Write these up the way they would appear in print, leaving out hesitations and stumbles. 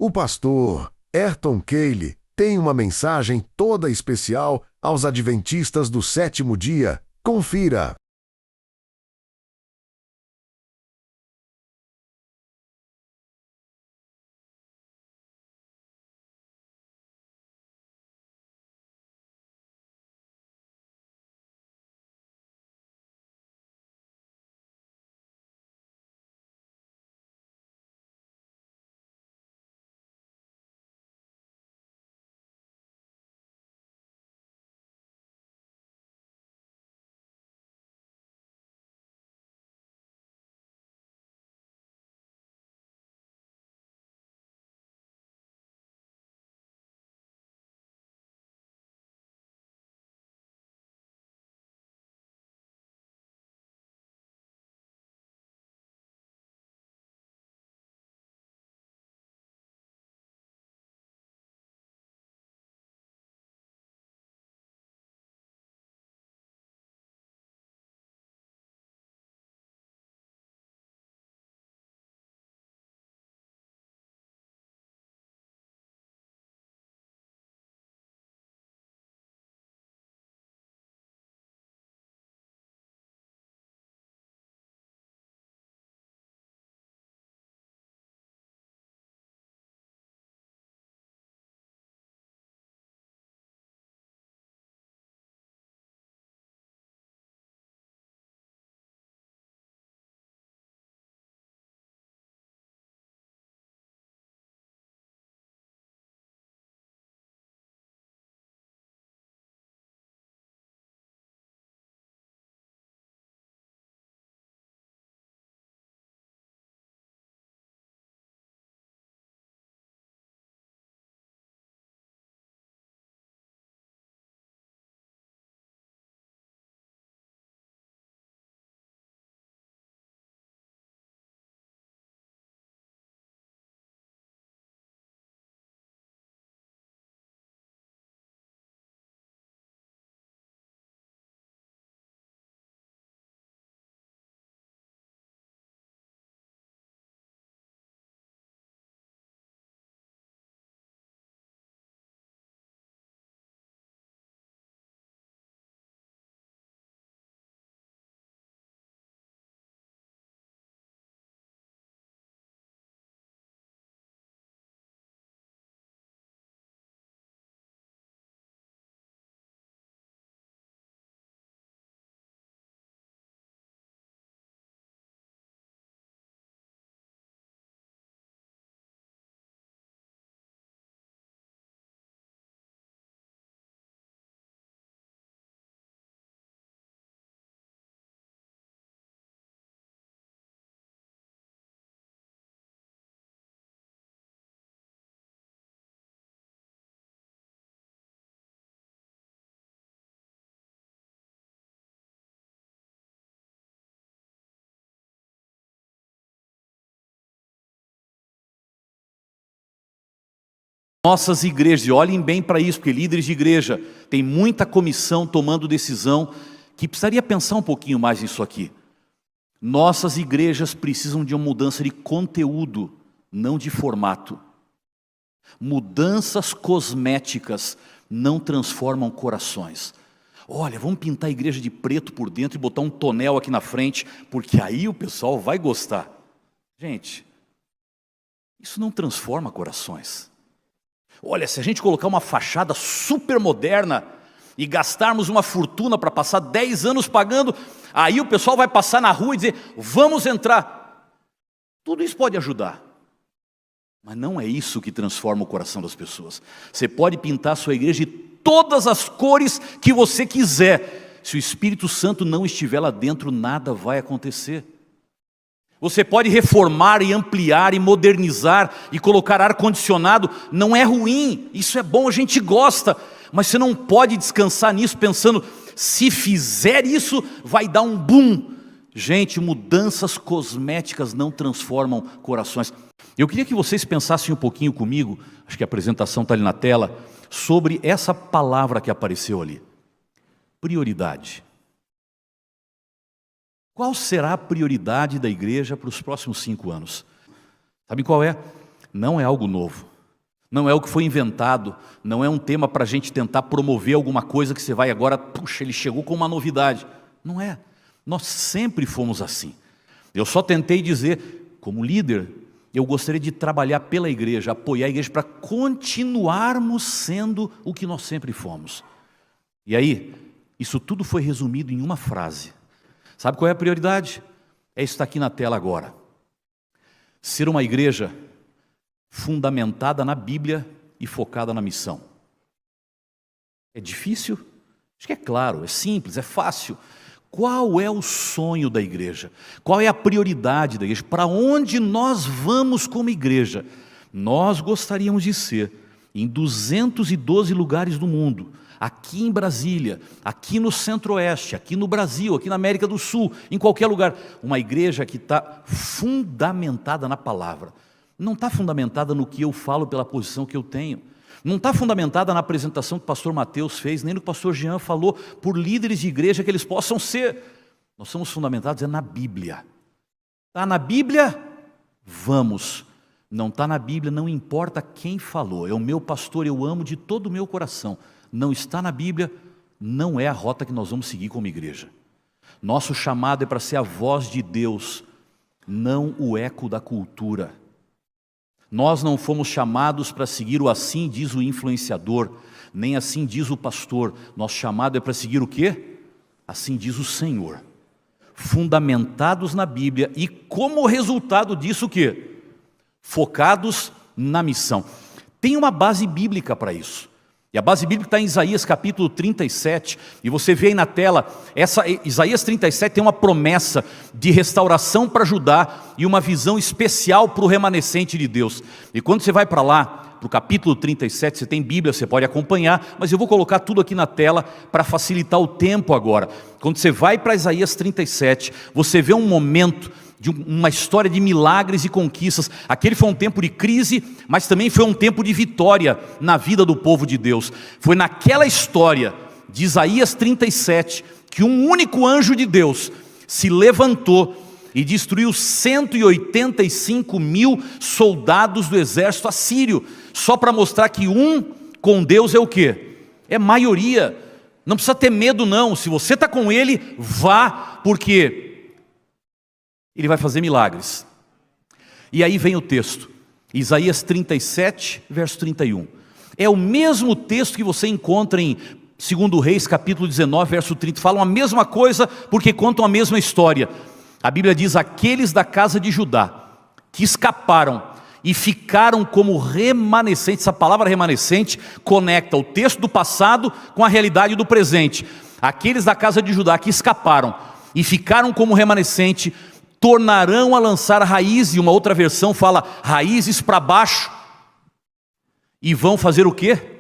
O pastor Ayrton Keil tem uma mensagem toda especial aos adventistas do sétimo dia. Confira. Nossas igrejas, e olhem bem para isso, porque líderes de igreja, tem muita comissão tomando decisão que precisaria pensar um pouquinho mais nisso aqui. Nossas igrejas precisam de uma mudança de conteúdo, não de formato. Mudanças cosméticas não transformam corações. Olha, vamos pintar a igreja de preto por dentro e botar um tonel aqui na frente, porque aí o pessoal vai gostar. Gente, isso não transforma corações. Olha, se a gente colocar uma fachada super moderna e gastarmos uma fortuna para passar 10 anos pagando, aí o pessoal vai passar na rua e dizer, vamos entrar. Tudo isso pode ajudar, mas não é isso que transforma o coração das pessoas. Você pode pintar a sua igreja de todas as cores que você quiser. Se o Espírito Santo não estiver lá dentro, nada vai acontecer. Você pode reformar e ampliar e modernizar e colocar ar-condicionado, não é ruim, isso é bom, a gente gosta, mas você não pode descansar nisso pensando, se fizer isso, vai dar um boom. Gente, mudanças cosméticas não transformam corações. Eu queria que vocês pensassem um pouquinho comigo, acho que a apresentação está ali na tela, sobre essa palavra que apareceu ali, prioridade. Qual será a prioridade da igreja para os próximos 5 anos? Sabe qual é? Não é algo novo. não é o que foi inventado, não é um tema para a gente tentar promover alguma coisa que você vai agora, puxa, ele chegou com uma novidade. Não é. Nós sempre fomos assim. Eu só tentei dizer, como líder, eu gostaria de trabalhar pela igreja, apoiar a igreja para continuarmos sendo o que nós sempre fomos. E aí, isso tudo foi resumido em uma frase. Sabe qual é a prioridade? É isso que está aqui na tela agora. Ser uma igreja fundamentada na Bíblia e focada na missão. É difícil? Acho que é claro, é simples, é fácil. Qual é o sonho da igreja? Qual é a prioridade da igreja? Para onde nós vamos como igreja? Nós gostaríamos de ser em 212 lugares do mundo, aqui em Brasília, aqui no Centro-Oeste, aqui no Brasil, aqui na América do Sul, em qualquer lugar. Uma igreja que está fundamentada na palavra. Não está fundamentada no que eu falo pela posição que eu tenho. Não está fundamentada na apresentação que o pastor Mateus fez, nem no que o pastor Jean falou, por líderes de igreja que eles possam ser. Nós somos fundamentados na Bíblia. Está na Bíblia? Vamos. Não está na Bíblia, não importa quem falou. É o meu pastor, eu amo de todo o meu coração. Não está na Bíblia, não é a rota que nós vamos seguir como igreja. Nosso chamado é para ser a voz de Deus, não o eco da cultura. Nós não fomos chamados para seguir o assim diz o influenciador, nem assim diz o pastor. Nosso chamado é para seguir o quê? Assim diz o Senhor. Fundamentados na Bíblia e como resultado disso o quê? Focados na missão. Tem uma base bíblica para isso. E a base bíblica está em Isaías capítulo 37, e você vê aí na tela, Isaías 37 tem uma promessa de restauração para Judá e uma visão especial para o remanescente de Deus. E quando você vai para lá, para o capítulo 37, você tem Bíblia, você pode acompanhar, mas eu vou colocar tudo aqui na tela para facilitar o tempo agora. Quando você vai para Isaías 37, você vê um momento de uma história de milagres e conquistas. Aquele foi um tempo de crise, mas também foi um tempo de vitória na vida do povo de Deus. Foi naquela história de Isaías 37 que um único anjo de Deus se levantou e destruiu 185 mil soldados do exército assírio, só para mostrar que um com Deus é o quê? É maioria. Não precisa ter medo não, se você está com Ele, vá, porque Ele vai fazer milagres. E aí vem o texto, Isaías 37, verso 31. É o mesmo texto que você encontra em 2 Reis, capítulo 19, verso 30. Falam a mesma coisa porque contam a mesma história. A Bíblia diz, aqueles da casa de Judá, que escaparam e ficaram como remanescentes. Essa palavra remanescente conecta o texto do passado com a realidade do presente. Aqueles da casa de Judá que escaparam e ficaram como remanescente, tornarão a lançar raízes, e uma outra versão fala raízes para baixo, e vão fazer o quê?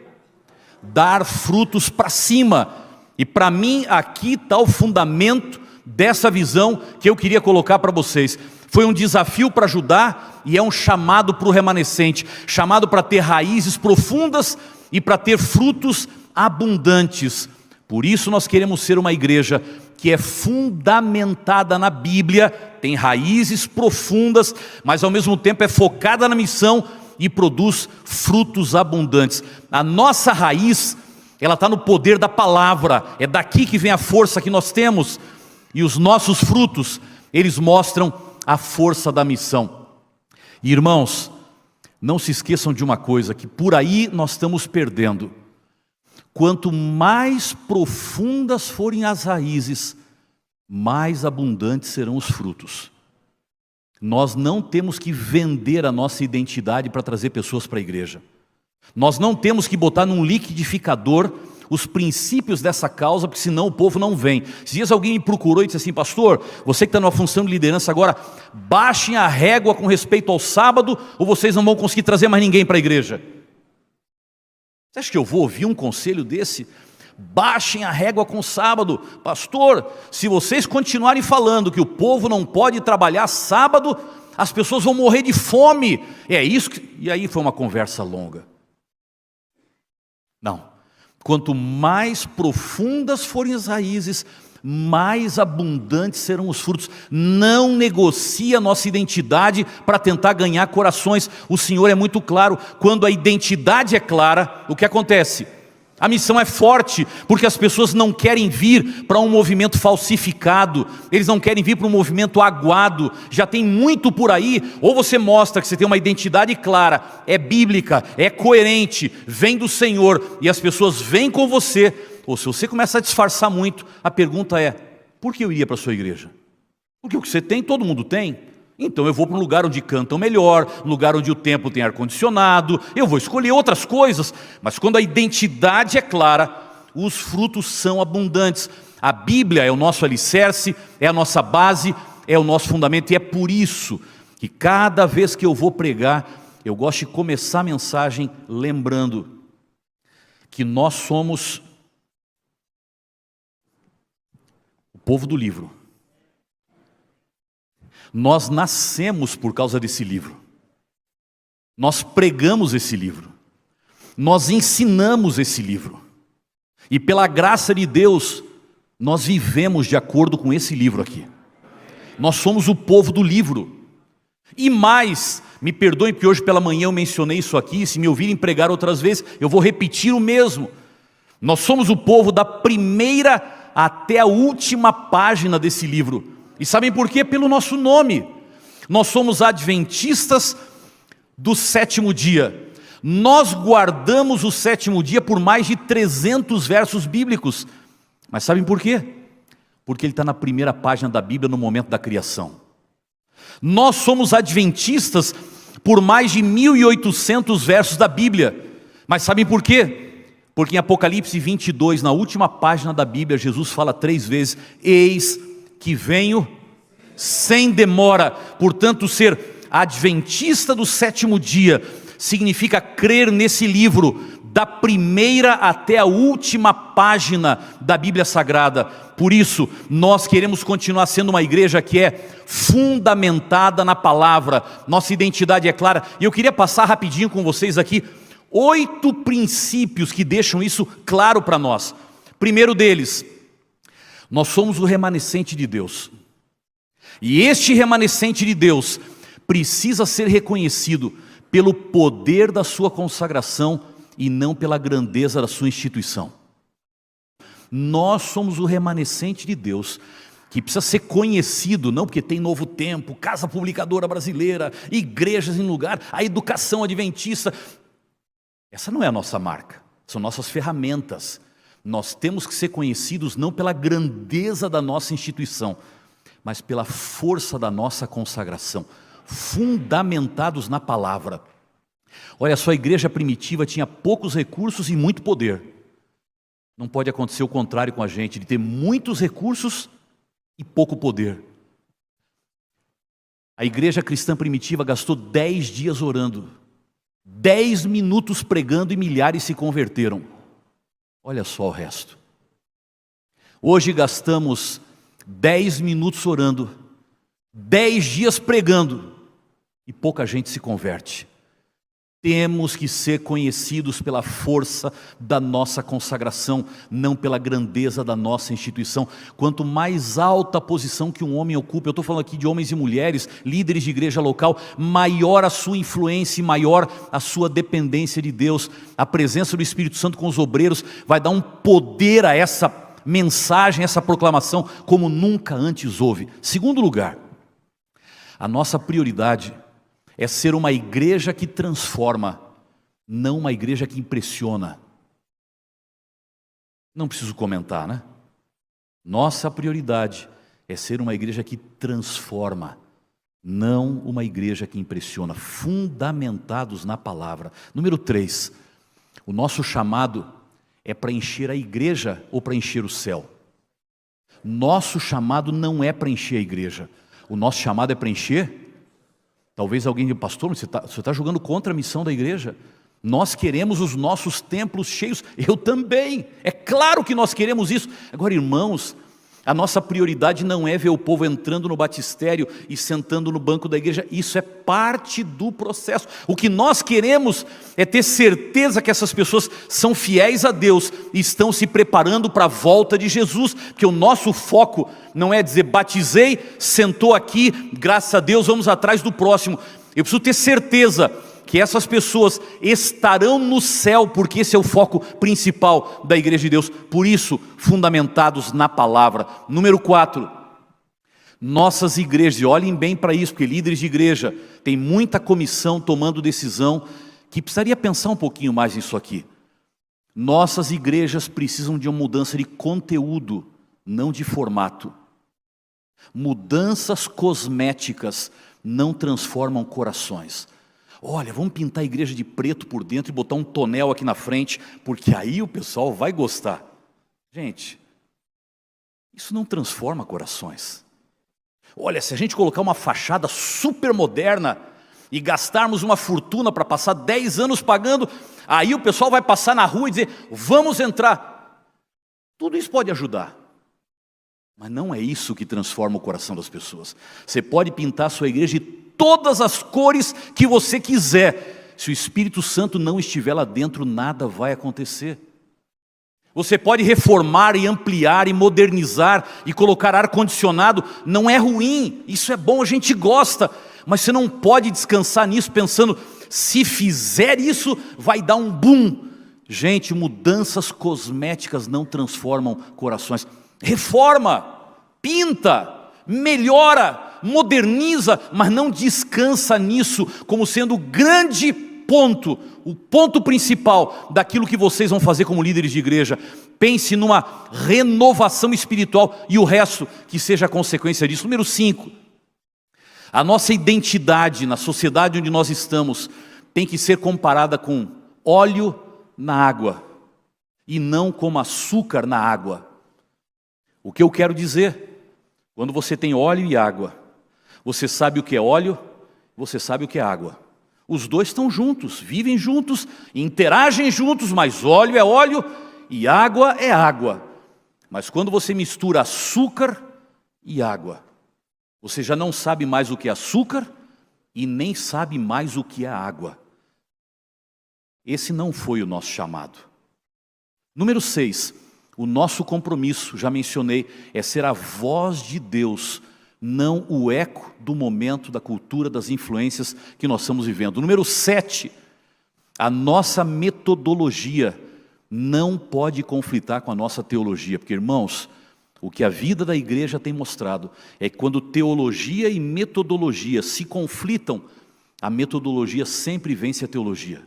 Dar frutos para cima. E para mim aqui está o fundamento dessa visão que eu queria colocar para vocês. Foi um desafio para Judá e é um chamado para o remanescente, chamado para ter raízes profundas e para ter frutos abundantes. Por isso nós queremos ser uma igreja que é fundamentada na Bíblia, tem raízes profundas, mas ao mesmo tempo é focada na missão e produz frutos abundantes. A nossa raiz, ela está no poder da palavra, é daqui que vem a força que nós temos, e os nossos frutos, eles mostram a força da missão. E, irmãos, não se esqueçam de uma coisa, que por aí nós estamos perdendo. Quanto mais profundas forem as raízes, mais abundantes serão os frutos. Nós não temos que vender a nossa identidade para trazer pessoas para a igreja. Nós não temos que botar num liquidificador os princípios dessa causa, porque senão o povo não vem. Esses dias alguém me procurou e disse assim, pastor, você que está numa função de liderança agora, baixem a régua com respeito ao sábado, ou vocês não vão conseguir trazer mais ninguém para a igreja. Você acha que eu vou ouvir um conselho desse? Baixem a régua com o sábado. Pastor, se vocês continuarem falando que o povo não pode trabalhar sábado, as pessoas vão morrer de fome. É isso que... E aí foi uma conversa longa. Não. Quanto mais profundas forem as raízes, mais abundantes serão os frutos. Não negocie a nossa identidade para tentar ganhar corações. O Senhor é muito claro. Quando a identidade é clara, o que acontece? A missão é forte, porque as pessoas não querem vir para um movimento falsificado, eles não querem vir para um movimento aguado. Já tem muito por aí. Ou você mostra que você tem uma identidade clara, é bíblica, é coerente, vem do Senhor, e as pessoas vêm com você. Ou se você começa a disfarçar muito, a pergunta é: por que eu iria para a sua igreja? Porque o que você tem, todo mundo tem. Então eu vou para um lugar onde cantam melhor, um lugar onde o templo tem ar-condicionado, eu vou escolher outras coisas. Mas quando a identidade é clara, os frutos são abundantes. A Bíblia é o nosso alicerce, é a nossa base, é o nosso fundamento. E é por isso que cada vez que eu vou pregar, eu gosto de começar a mensagem lembrando que nós somos o povo do livro. Nós nascemos por causa desse livro. Nós pregamos esse livro. Nós ensinamos esse livro. E pela graça de Deus, nós vivemos de acordo com esse livro aqui. Nós somos o povo do livro. E mais, me perdoem porque hoje pela manhã eu mencionei isso aqui, se me ouvirem pregar outras vezes, eu vou repetir o mesmo. Nós somos o povo da primeira até a última página desse livro. E sabem por quê? Pelo nosso nome. Nós somos adventistas do sétimo dia. Nós guardamos o sétimo dia por mais de 300 versos bíblicos. Mas sabem por quê? Porque ele está na primeira página da Bíblia no momento da criação. Nós somos adventistas por mais de 1.800 versos da Bíblia. Mas sabem por quê? Porque em Apocalipse 22, na última página da Bíblia, Jesus fala 3 vezes: eis que venho sem demora. Portanto, ser adventista do sétimo dia significa crer nesse livro, da primeira até a última página da Bíblia Sagrada. Por isso, nós queremos continuar sendo uma igreja que é fundamentada na palavra. Nossa identidade é clara. E eu queria passar rapidinho com vocês aqui 8 princípios que deixam isso claro para nós. Primeiro deles: nós somos o remanescente de Deus. E este remanescente de Deus precisa ser reconhecido pelo poder da sua consagração e não pela grandeza da sua instituição. Nós somos o remanescente de Deus, que precisa ser conhecido, não porque tem Novo Tempo, Casa Publicadora Brasileira, igrejas em lugar, a educação adventista. Essa não é a nossa marca, são nossas ferramentas. Nós temos que ser conhecidos não pela grandeza da nossa instituição, mas pela força da nossa consagração, fundamentados na palavra. Olha só, a igreja primitiva tinha poucos recursos e muito poder. Não pode acontecer o contrário com a gente, de ter muitos recursos e pouco poder. A igreja cristã primitiva gastou 10 dias orando, 10 minutos pregando e milhares se converteram. Olha só o resto. Hoje gastamos 10 minutos orando, 10 dias pregando e pouca gente se converte. Temos que ser conhecidos pela força da nossa consagração, não pela grandeza da nossa instituição. Quanto mais alta a posição que um homem ocupa, eu estou falando aqui de homens e mulheres, líderes de igreja local, maior a sua influência e maior a sua dependência de Deus. A presença do Espírito Santo com os obreiros vai dar um poder a essa mensagem, essa proclamação, como nunca antes houve. Segundo lugar, a nossa prioridade é ser uma igreja que transforma, não uma igreja que impressiona. Não preciso comentar, né? Nossa prioridade é ser uma igreja que transforma, não uma igreja que impressiona, fundamentados na palavra. Número 3, o nosso chamado é para encher a igreja ou para encher o céu? Nosso chamado não é para encher a igreja, o nosso chamado é para encher. Talvez alguém diga: pastor, você está jogando contra a missão da igreja? Nós queremos os nossos templos cheios. Eu também, é claro que nós queremos isso. Agora, irmãos, A nossa prioridade não é ver o povo entrando no batistério e sentando no banco da igreja. Isso é parte do processo. O que nós queremos é ter certeza que essas pessoas são fiéis a Deus e estão se preparando para a volta de Jesus. Porque o nosso foco não é dizer, batizei, sentou aqui, graças a Deus, vamos atrás do próximo. Eu preciso ter certeza que essas pessoas estarão no céu, porque esse é o foco principal da igreja de Deus. Por isso, fundamentados na palavra. Número 4, nossas igrejas, e olhem bem para isso, porque líderes de igreja, tem muita comissão tomando decisão, que precisaria pensar um pouquinho mais nisso aqui. Nossas igrejas precisam de uma mudança de conteúdo, não de formato. Mudanças cosméticas não transformam corações. Olha, vamos pintar a igreja de preto por dentro e botar um tonel aqui na frente, porque aí o pessoal vai gostar. Gente, isso não transforma corações. Olha, se a gente colocar uma fachada super moderna e gastarmos uma fortuna para passar 10 anos pagando, aí o pessoal vai passar na rua e dizer, vamos entrar. Tudo isso pode ajudar, mas não é isso que transforma o coração das pessoas. Você pode pintar a sua igreja de todas as cores que você quiser, se o Espírito Santo não estiver lá dentro, nada vai acontecer. Você pode reformar e ampliar e modernizar e colocar ar-condicionado, não é ruim, isso é bom, a gente gosta, mas você não pode descansar nisso pensando, se fizer isso, vai dar um boom. Gente, mudanças cosméticas não transformam corações. Reforma, pinta, melhora, moderniza, mas não descansa nisso como sendo o grande ponto, o ponto principal daquilo que vocês vão fazer como líderes de igreja. Pense numa renovação espiritual e o resto que seja a consequência disso. Número 5, a nossa identidade na sociedade onde nós estamos tem que ser comparada com óleo na água e não como açúcar na água. O que eu quero dizer? Quando você tem óleo e água, você sabe o que é óleo, você sabe o que é água. Os dois estão juntos, vivem juntos, interagem juntos, mas óleo é óleo e água é água. Mas quando você mistura açúcar e água, você já não sabe mais o que é açúcar e nem sabe mais o que é água. Esse não foi o nosso chamado. Número 6, o nosso compromisso, já mencionei, é ser a voz de Deus, não o eco do momento, da cultura, das influências que nós estamos vivendo. Número 7, a nossa metodologia não pode conflitar com a nossa teologia, porque, irmãos, o que a vida da igreja tem mostrado é que quando teologia e metodologia se conflitam, a metodologia sempre vence a teologia.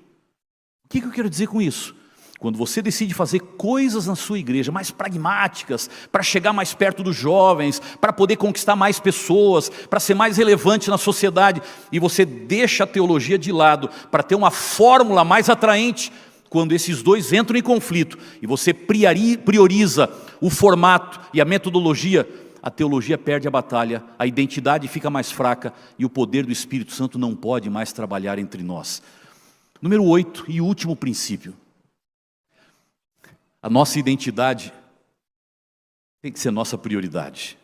O que eu quero dizer com isso? Quando você decide fazer coisas na sua igreja mais pragmáticas, para chegar mais perto dos jovens, para poder conquistar mais pessoas, para ser mais relevante na sociedade, e você deixa a teologia de lado para ter uma fórmula mais atraente, quando esses dois entram em conflito e você prioriza o formato e a metodologia, a teologia perde a batalha, a identidade fica mais fraca e o poder do Espírito Santo não pode mais trabalhar entre nós. Número 8 e último princípio. A nossa identidade tem que ser nossa prioridade.